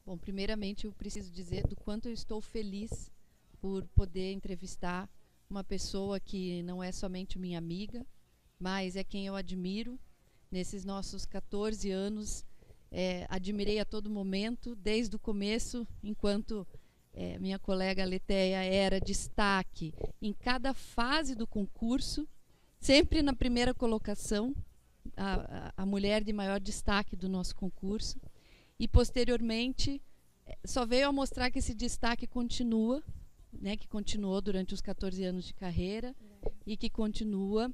Bom, primeiramente eu preciso dizer do quanto eu estou feliz por poder entrevistar uma pessoa que não é somente minha amiga, mas é quem eu admiro. Nesses nossos 14 anos, admirei a todo momento, desde o começo, enquanto minha colega Letéia era destaque em cada fase do concurso, sempre na primeira colocação, a mulher de maior destaque do nosso concurso. E, posteriormente, só veio a mostrar que esse destaque continua, né, que continuou durante os 14 anos de carreira e que continua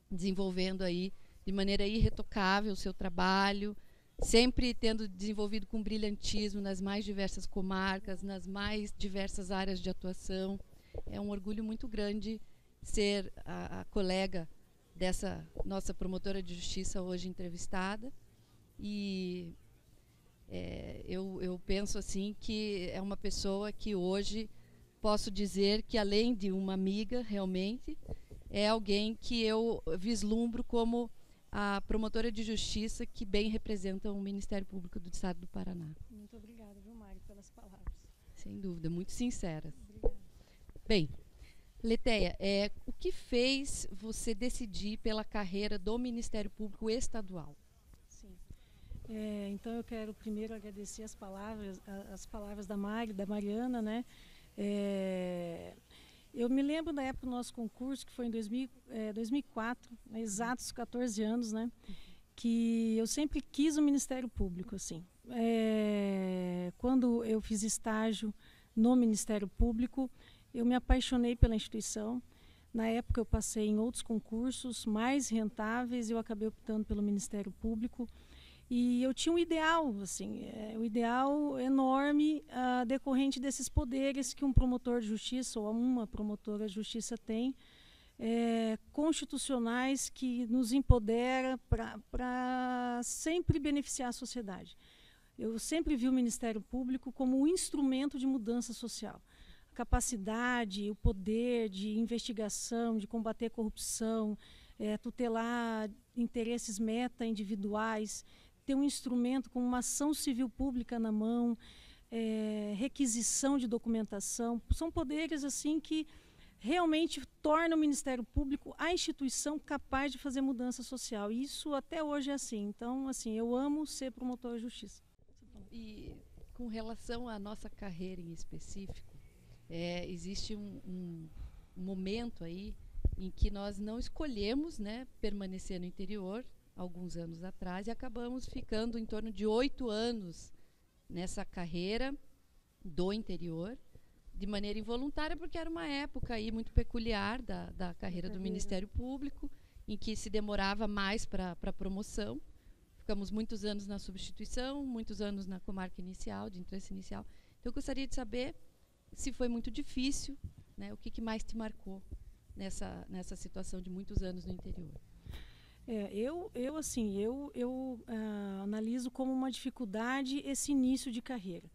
desenvolvendo aí de maneira irretocável o seu trabalho, sempre tendo desenvolvido com brilhantismo nas mais diversas comarcas, nas mais diversas áreas de atuação. É um orgulho muito grande ser a colega dessa nossa promotora de justiça hoje entrevistada. E eu penso assim que é uma pessoa que hoje posso dizer que, além de uma amiga, realmente, é alguém que eu vislumbro como a promotora de justiça que bem representa o Ministério Público do Estado do Paraná. Muito obrigada, viu, Mari, pelas palavras. Sem dúvida, muito sinceras. Obrigada. Bem, Letéia, o que fez você decidir pela carreira do Ministério Público Estadual? Sim. Então eu quero primeiro agradecer as palavras da Mari, da Mariana, né? Eu me lembro da época do nosso concurso, que foi em 2004, né, exatos 14 anos, né? Que eu sempre quis o Ministério Público, assim. Quando eu fiz estágio no Ministério Público, eu me apaixonei pela instituição. Na época eu passei em outros concursos mais rentáveis e eu acabei optando pelo Ministério Público. E eu tinha um ideal, assim, um ideal enorme decorrente desses poderes que um promotor de justiça ou uma promotora de justiça tem, constitucionais, que nos empodera para sempre beneficiar a sociedade. Eu sempre vi o Ministério Público como um instrumento de mudança social. A capacidade, o poder de investigação, de combater a corrupção, tutelar interesses meta-individuais, ter um instrumento com uma ação civil pública na mão, requisição de documentação, são poderes assim que realmente tornam o Ministério Público a instituição capaz de fazer mudança social. E isso até hoje é assim. Então, assim, eu amo ser promotora de justiça. E com relação à nossa carreira em específico, existe um momento aí em que nós não escolhemos, né, permanecer no interior, alguns anos atrás, e acabamos ficando em torno de 8 anos nessa carreira do interior, de maneira involuntária, porque era uma época aí muito peculiar da carreira do Ministério Público, em que se demorava mais para a promoção. Ficamos muitos anos na substituição, muitos anos na comarca inicial, de entrância inicial. Então, eu gostaria de saber se foi muito difícil, né, o que mais te marcou nessa situação de muitos anos no interior. Eu analiso como uma dificuldade esse início de carreira,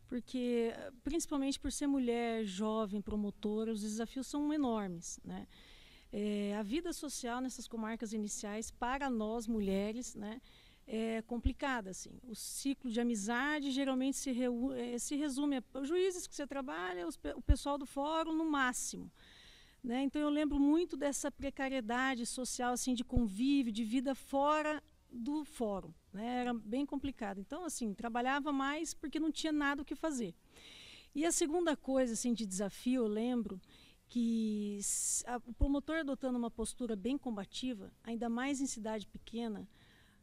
porque principalmente por ser mulher, jovem, promotora, os desafios são enormes, né? A vida social nessas comarcas iniciais para nós mulheres, né, é complicada, assim. O ciclo de amizade geralmente se resume a juízes que você trabalha, o pessoal do fórum no máximo. Né? Então eu lembro muito dessa precariedade social, assim, de convívio, de vida fora do fórum, né? Era bem complicado. Então, assim, trabalhava mais porque não tinha nada o que fazer. E a segunda coisa, assim, de desafio, eu lembro que o promotor adotando uma postura bem combativa, ainda mais em cidade pequena,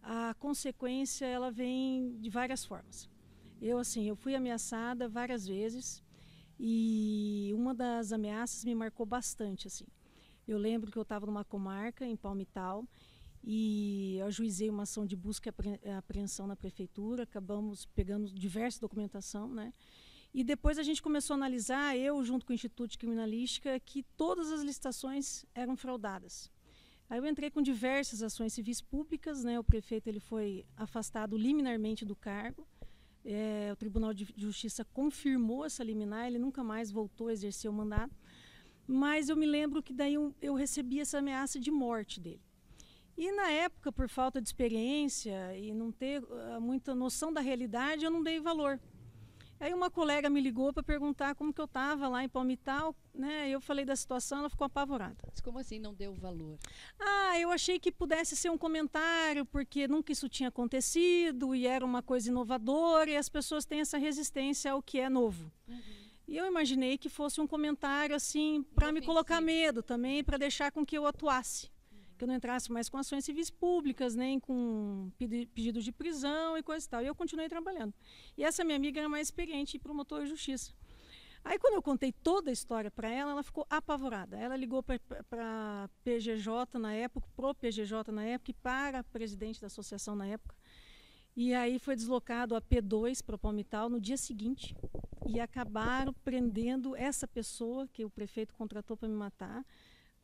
a consequência ela vem de várias formas. Eu fui ameaçada várias vezes. E uma das ameaças me marcou bastante, assim. Eu lembro que eu estava numa comarca, em Palmital, e eu ajuizei uma ação de busca e apreensão na prefeitura, acabamos pegando diversa documentação, né? E depois a gente começou a analisar, eu junto com o Instituto de Criminalística, que todas as licitações eram fraudadas. Aí eu entrei com diversas ações civis públicas, né? O prefeito ele foi afastado liminarmente do cargo. O Tribunal de Justiça confirmou essa liminar, ele nunca mais voltou a exercer o mandato, mas eu me lembro que daí eu recebi essa ameaça de morte dele. E na época, por falta de experiência e não ter muita noção da realidade, eu não dei valor. Aí uma colega me ligou para perguntar como que eu estava lá em Palmital, né? Eu falei da situação, ela ficou apavorada. Mas como assim não deu valor? Ah, eu achei que pudesse ser um comentário, porque nunca isso tinha acontecido e era uma coisa inovadora e as pessoas têm essa resistência ao que é novo. E eu imaginei que fosse um comentário assim para me colocar medo também, para deixar com que eu atuasse. Que eu não entrasse mais com ações civis públicas, nem com pedidos de prisão e coisa e tal. E eu continuei trabalhando. E essa minha amiga era mais experiente em promotora de justiça. Aí, quando eu contei toda a história para ela, ela ficou apavorada. Ela ligou para a PGJ na época, pro PGJ na época, e para a presidente da associação na época. E aí foi deslocado a P2 para Palmital no dia seguinte. E acabaram prendendo essa pessoa que o prefeito contratou para me matar,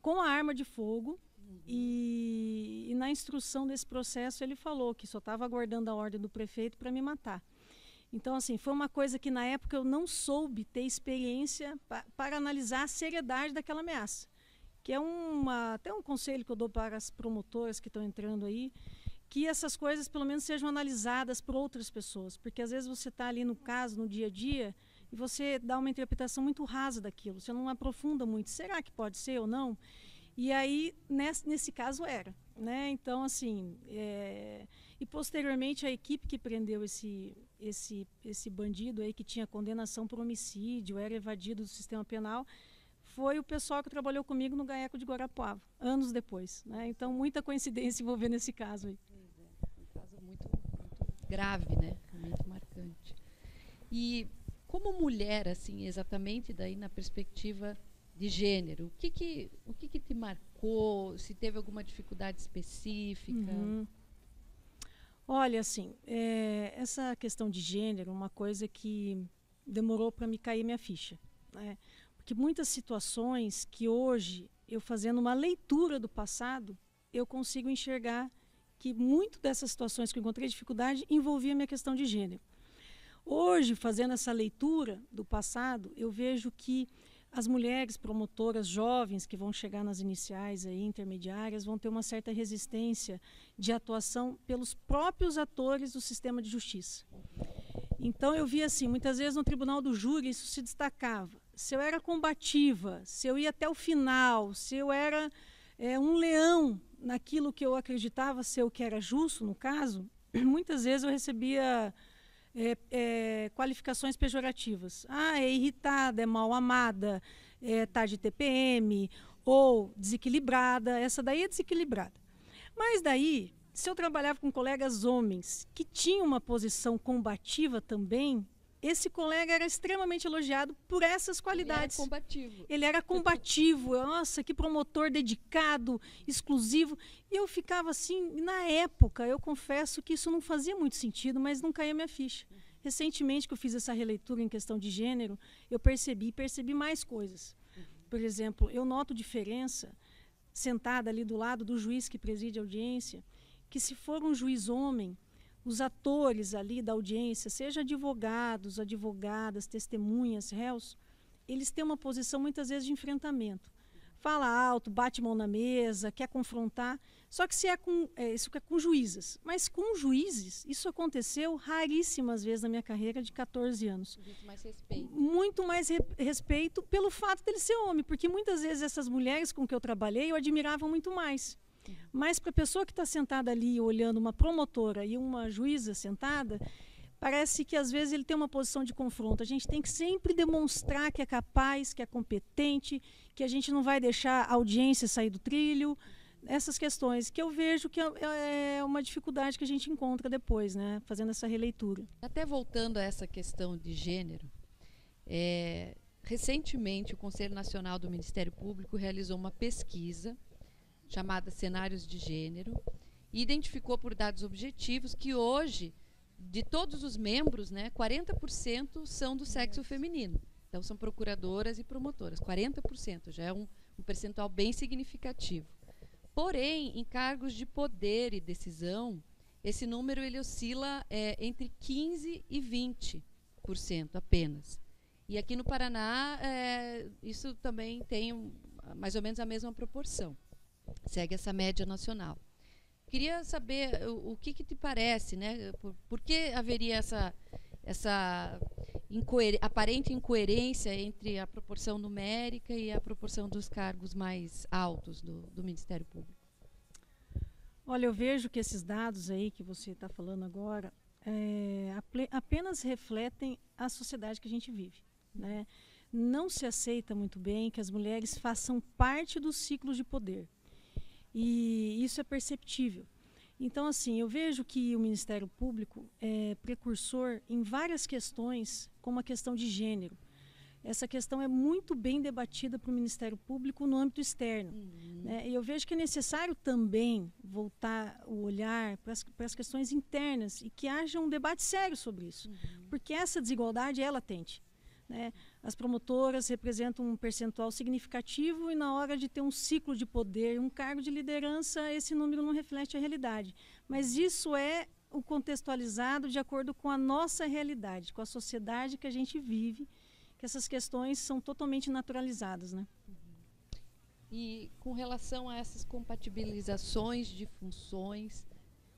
com a arma de fogo. E na instrução desse processo ele falou que só estava aguardando a ordem do prefeito para me matar. Então, assim, foi uma coisa que na época eu não soube ter experiência para analisar a seriedade daquela ameaça. Que é até um conselho que eu dou para as promotoras que estão entrando aí, que essas coisas pelo menos sejam analisadas por outras pessoas. Porque às vezes você está ali no caso, no dia a dia, e você dá uma interpretação muito rasa daquilo. Você não aprofunda muito. Será que pode ser ou não? E aí, nesse caso, era. Né? Então, assim, e posteriormente a equipe que prendeu esse bandido aí, que tinha condenação por homicídio, era evadido do sistema penal, foi o pessoal que trabalhou comigo no GAECO de Guarapuava, anos depois. Né? Então, muita coincidência envolvendo esse caso aí. Um caso muito, muito grave, né? Muito marcante. E como mulher, assim, exatamente daí na perspectiva de gênero, o que te marcou? Se teve alguma dificuldade específica? Olha, assim, essa questão de gênero é uma coisa que demorou para me cair minha ficha. Né? Porque muitas situações que hoje, eu fazendo uma leitura do passado, eu consigo enxergar que muito dessas situações que eu encontrei dificuldade envolvia a minha questão de gênero. Hoje, fazendo essa leitura do passado, eu vejo que as mulheres promotoras jovens que vão chegar nas iniciais aí, intermediárias, vão ter uma certa resistência de atuação pelos próprios atores do sistema de justiça. Então eu vi assim, muitas vezes no tribunal do júri isso se destacava. Se eu era combativa, se eu ia até o final, se eu era um leão naquilo que eu acreditava ser o que era justo, no caso, muitas vezes eu recebia qualificações pejorativas. Ah, é irritada, é mal amada, tá de TPM, ou desequilibrada. Essa daí é desequilibrada. Mas daí, se eu trabalhava com colegas homens que tinham uma posição combativa também, esse colega era extremamente elogiado por essas qualidades. Ele era combativo. Ele era combativo. Nossa, que promotor dedicado, exclusivo. E eu ficava assim, na época, eu confesso que isso não fazia muito sentido, mas não caía minha ficha. Recentemente que eu fiz essa releitura em questão de gênero, eu percebi mais coisas. Por exemplo, eu noto diferença, sentada ali do lado do juiz que preside a audiência, que se for um juiz homem, os atores ali da audiência, seja advogados, advogadas, testemunhas, réus, eles têm uma posição muitas vezes de enfrentamento. Fala alto, bate mão na mesa, quer confrontar. Só que isso é com juízes. Mas com juízes, isso aconteceu raríssimas vezes na minha carreira de 14 anos. Muito mais respeito. Muito mais respeito pelo fato dele ser homem, porque muitas vezes essas mulheres com que eu trabalhei, eu admirava muito mais. Mas para a pessoa que está sentada ali olhando uma promotora e uma juíza sentada, parece que às vezes ele tem uma posição de confronto. A gente tem que sempre demonstrar que é capaz, que é competente, que a gente não vai deixar a audiência sair do trilho. Essas questões que eu vejo que é uma dificuldade que a gente encontra depois, né, fazendo essa releitura. Até voltando a essa questão de gênero, recentemente o Conselho Nacional do Ministério Público realizou uma pesquisa chamada Cenários de Gênero, e identificou por dados objetivos que hoje, de todos os membros, né, 40% são do sexo feminino. Então, são procuradoras e promotoras. 40% já é um percentual bem significativo. Porém, em cargos de poder e decisão, esse número ele oscila entre 15% e 20% apenas. E aqui no Paraná, isso também tem mais ou menos a mesma proporção. Segue essa média nacional. Queria saber o que te parece, né? Por que haveria essa aparente incoerência entre a proporção numérica e a proporção dos cargos mais altos do Ministério Público? Olha, eu vejo que esses dados aí que você está falando agora apenas refletem a sociedade que a gente vive, né? Não se aceita muito bem que as mulheres façam parte dos ciclos de poder. E isso é perceptível. Então, assim, eu vejo que o Ministério Público é precursor em várias questões, como a questão de gênero. Essa questão é muito bem debatida para o Ministério Público no âmbito externo. Né? E eu vejo que é necessário também voltar o olhar para as questões internas e que haja um debate sério sobre isso. Porque essa desigualdade é latente. Né? As promotoras representam um percentual significativo e na hora de ter um ciclo de poder, um cargo de liderança, esse número não reflete a realidade. Mas isso é o contextualizado de acordo com a nossa realidade, com a sociedade que a gente vive, que essas questões são totalmente naturalizadas, né? E com relação a essas compatibilizações de funções,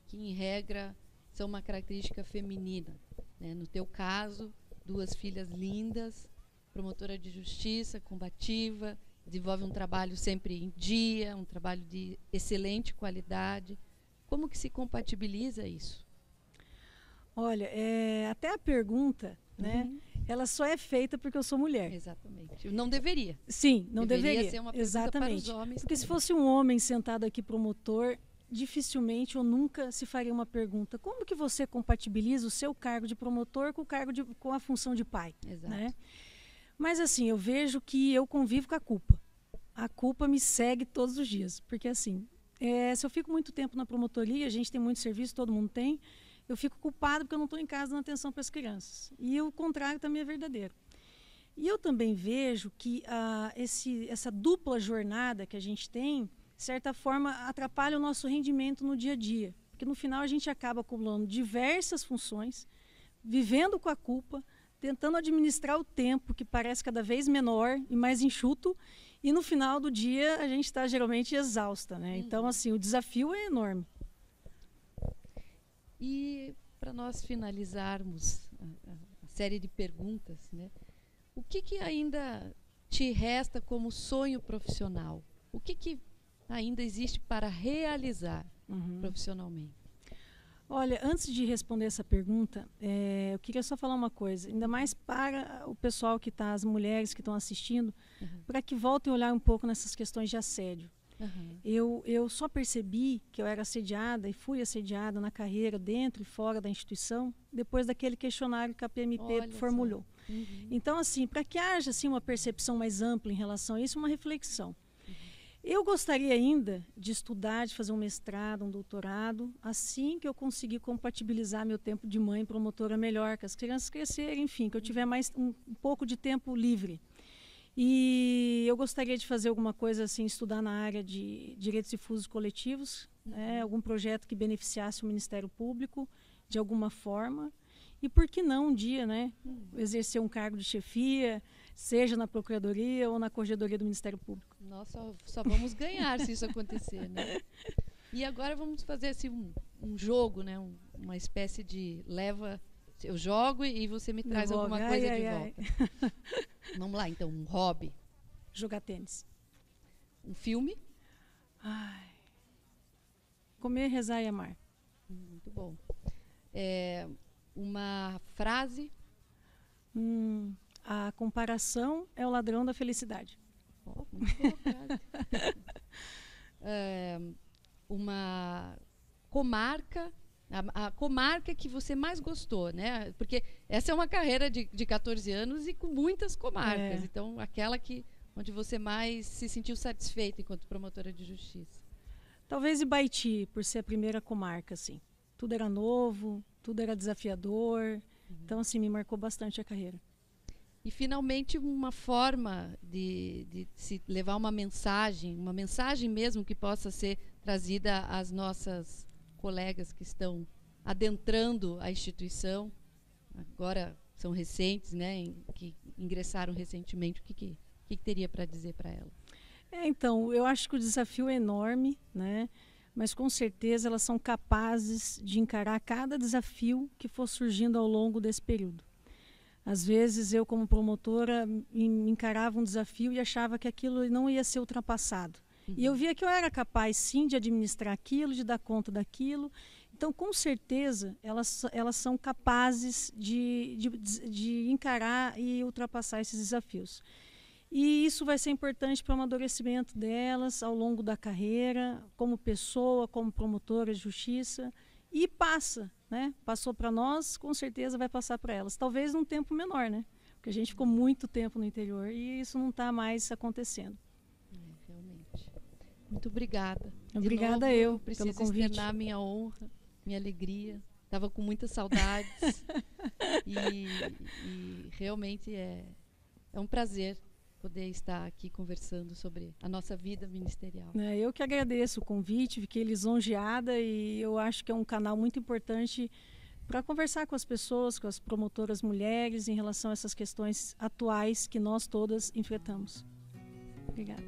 que em regra são uma característica feminina, né? No teu caso, 2 filhas lindas, promotora de justiça, combativa, desenvolve um trabalho sempre em dia, um trabalho de excelente qualidade. Como que se compatibiliza isso? Olha, até a pergunta, né? Ela só é feita porque eu sou mulher. Exatamente. Não deveria. Sim, não deveria. Ser uma pergunta exatamente. Para os homens porque também. Se fosse um homem sentado aqui promotor, dificilmente ou nunca se faria uma pergunta: como que você compatibiliza o seu cargo de promotor com o cargo com a função de pai? Exato. Né? Mas assim, eu vejo que eu convivo com a culpa. A culpa me segue todos os dias, porque assim, se eu fico muito tempo na promotoria, a gente tem muito serviço, todo mundo tem, eu fico culpada porque eu não estou em casa dando atenção para as crianças. E o contrário também é verdadeiro. E eu também vejo que essa dupla jornada que a gente tem, de certa forma, atrapalha o nosso rendimento no dia a dia. Porque no final a gente acaba acumulando diversas funções, vivendo com a culpa, tentando administrar o tempo, que parece cada vez menor e mais enxuto, e no final do dia a gente está geralmente exausta, né? Então, assim, o desafio é enorme. E para nós finalizarmos a série de perguntas, né? O que ainda te resta como sonho profissional? O que ainda existe para realizar profissionalmente? Olha, antes de responder essa pergunta, eu queria só falar uma coisa, ainda mais para o pessoal que está, as mulheres que estão assistindo, para que voltem a olhar um pouco nessas questões de assédio. Eu só percebi que eu era assediada e fui assediada na carreira, dentro e fora da instituição, depois daquele questionário que a PMP formulou. Então, assim, para que haja assim, uma percepção mais ampla em relação a isso, uma reflexão. Eu gostaria ainda de estudar, de fazer um mestrado, um doutorado, assim que eu conseguir compatibilizar meu tempo de mãe promotora melhor, que as crianças crescerem, enfim, que eu tiver mais um pouco de tempo livre. E eu gostaria de fazer alguma coisa assim, estudar na área de direitos difusos coletivos, algum projeto que beneficiasse o Ministério Público de alguma forma. E por que não um dia, né, exercer um cargo de chefia, seja na Procuradoria ou na Corregedoria do Ministério Público. Nossa, só vamos ganhar se isso acontecer, né? E agora vamos fazer assim um jogo, né? Uma espécie de leva. Eu jogo e você me traz alguma coisa de volta. Vamos lá, então, um hobby. Jogar tênis. Um filme. Comer, rezar e amar. Muito bom. Uma frase. A comparação é o ladrão da felicidade. Muito boa frase. Uma comarca. A comarca que você mais gostou, né? Porque essa é uma carreira de 14 anos e com muitas comarcas. Então, aquela onde você mais se sentiu satisfeita enquanto promotora de justiça. Talvez Ibaiti, por ser a primeira comarca, assim. Tudo era novo, tudo era desafiador. Então, assim, me marcou bastante a carreira. E, finalmente, uma forma de se levar uma mensagem mesmo que possa ser trazida às nossas colegas que estão adentrando a instituição, agora são recentes, né, que ingressaram recentemente. O que teria para dizer para ela? Então, eu acho que o desafio é enorme, né? Mas com certeza elas são capazes de encarar cada desafio que for surgindo ao longo desse período. Às vezes eu, como promotora, encarava um desafio e achava que aquilo não ia ser ultrapassado. E eu via que eu era capaz, sim, de administrar aquilo, de dar conta daquilo. Então, com certeza, elas são capazes de encarar e ultrapassar esses desafios. E isso vai ser importante para o amadurecimento delas ao longo da carreira, como pessoa, como promotora de justiça. E passa, né? Passou para nós, com certeza vai passar para elas. Talvez num tempo menor, né? Porque a gente ficou muito tempo no interior e isso não está mais acontecendo. Realmente. Muito obrigada. Obrigada eu preciso pelo convite. externar minha honra, minha alegria. Estava com muitas saudades. e realmente é um prazer poder estar aqui conversando sobre a nossa vida ministerial. Eu que agradeço o convite, fiquei lisonjeada e eu acho que é um canal muito importante para conversar com as pessoas, com as promotoras mulheres em relação a essas questões atuais que nós todas enfrentamos. Obrigada.